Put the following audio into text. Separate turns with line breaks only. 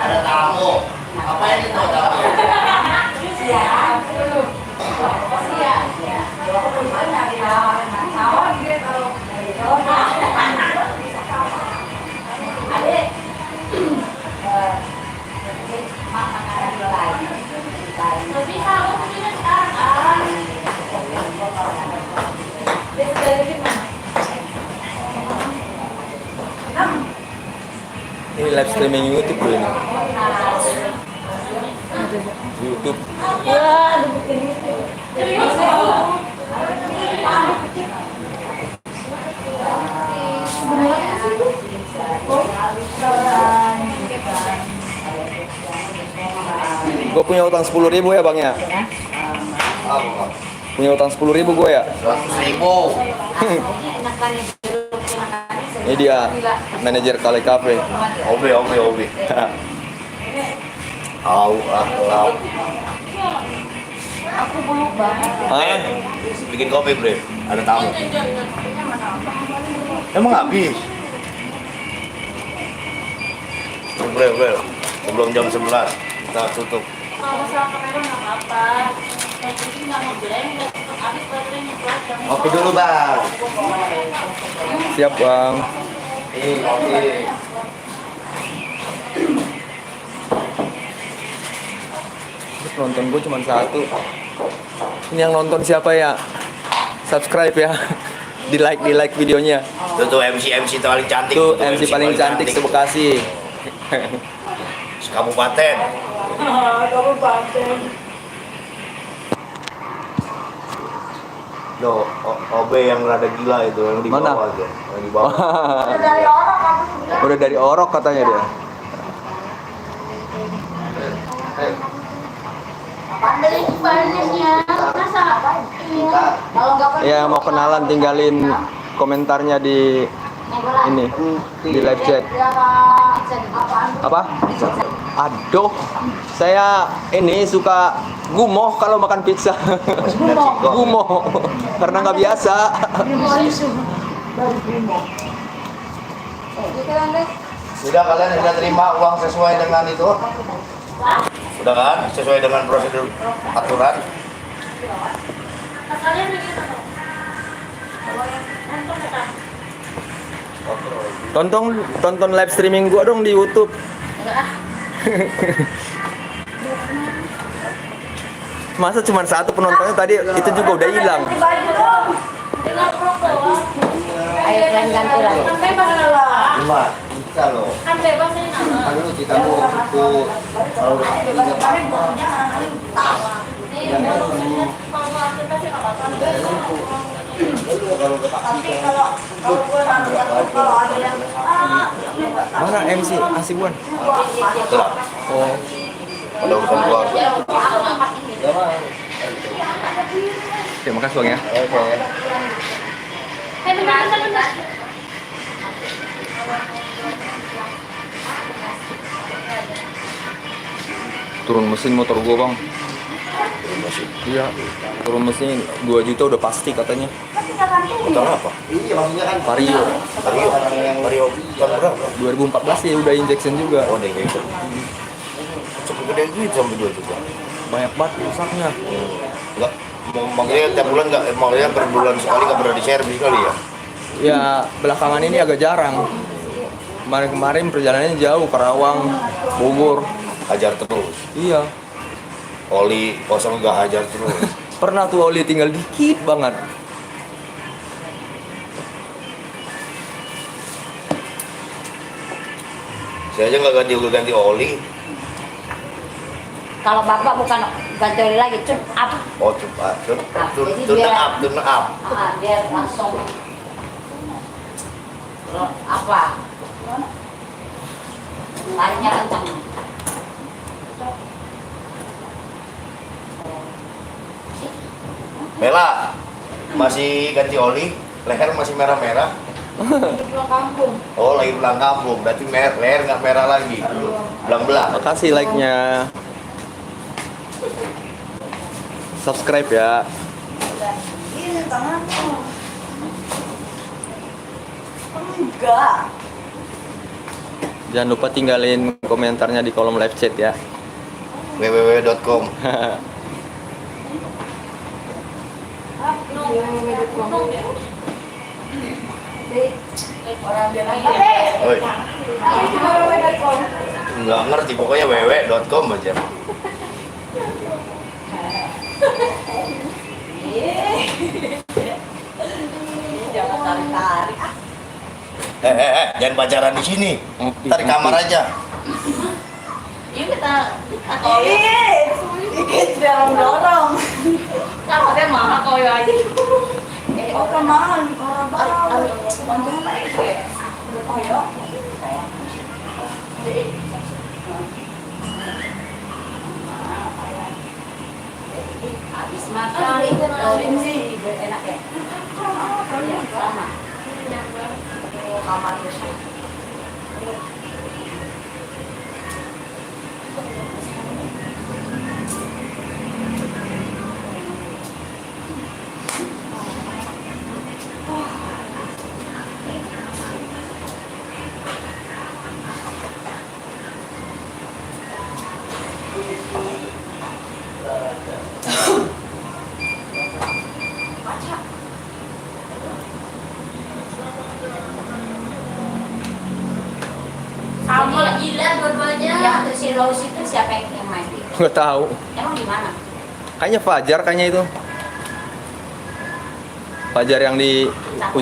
Ada tamu. Apa yang itu tamu?
Ini live streaming YouTube bro ini. YouTube. Gue punya utang 10.000 ya bang ya. Punya utang 10.000 gue ya.
100.000.
Ini dia manajer Kale Cafe.
Obe.
Aku belum banget.
Bikin kopi bre, ada tamu. Emang habis? Bre, sebelum jam 11 kita tutup.
Kalau masalah kamera nggak apa-apa. Yang penting nggak ngeblank, nggak tutup habis baterainya kuat.
Kopi dulu bang.
Siap bang.
Kopi.
Nonton gue cuma satu. Ini yang nonton siapa ya? Subscribe ya. Di like videonya.
Itu MC paling cantik.
Tuh MC paling cantik se-Bekasi.
Kabupaten. No, OB yang rada gila itu yang di
Mana?
bawah aja. Yang di bawah.
Udah dari Orok katanya dia.
Pandai bahannya, masa kalau nggak
Ya mau kenalan tinggalin komentarnya di ini di live chat. Apa? Aduh, saya ini suka Gumoh kalau makan pizza. Gumoh. Karena nggak biasa.
Sudah kalian sudah terima uang sesuai dengan itu? Sudah kan? Sesuai dengan prosedur aturan?
Asalnya begitu. Untuk kita.
Tonton live streaming gua dong di YouTube. Masa cuma satu penontonnya tadi itu juga udah hilang.
Ayo kalian ganti lagi.
Kan bebas lah.
Cuma bisa loh.
Kan bebas ini nama.
Kan dulu kita mau itu kalau
Mana MC Asibuan?
gelap.
Oh,
Ada urusan keluarga.
terima kasih Bang ya.
Oke.
Bentar.
Turun mesin motor gua Bang. Iya, turun mesin 2 juta udah pasti katanya.
Motor apa? Iya maksudnya kan
Vario
Vario tahun berapa?
2014 ya udah injection juga.
Oh, deh gitu. Cukup gede gitu sampai 2 juta.
Banyak banget rusaknya.
Enggak, makanya tiap bulan enggak, makanya per bulan sekali enggak pernah di servis kali ya.
Ya belakangan ini agak jarang. Kemarin perjalanannya jauh, Karawang, Bogor.
Hajar terus.
Iya.
Oli kosong enggak hajar terus.
Pernah tuh oli tinggal dikit banget.
Saya aja nggak ganti oli.
Kalau bapak bukan ganti oli lagi, tune up.
Oh cepat,
Jadi
tune
biar-
up, tune up.
Biar langsung apa? Larinya kencang.
Mela, masih ganti oli, leher masih merah-merah.
Pulang kampung.
Oh lagi pulang kampung, berarti leher nggak merah lagi, belang-belang.
Makasih like-nya. Subscribe ya.
Enggak.
Jangan lupa tinggalin komentarnya di kolom live chat ya.
www.com. Oi, nggak ngerti pokoknya www.com aja.
Jangan tarik-tarik.
Jangan pacaran di sini. Ntar di kamar aja.
Iya kita atau
Dikit dorong-dorong.
kalau dia mama koyo aja.
Oh, kemana? Orang-orang.
Habis makan itu sih enak ya. Sama.
Kamar
Sama gila dua-duanya.
yang untuk si Rose itu siapa yang main?
Nggak tahu.
Emang di mana?
Kayaknya Fajar kayaknya itu. Fajar yang di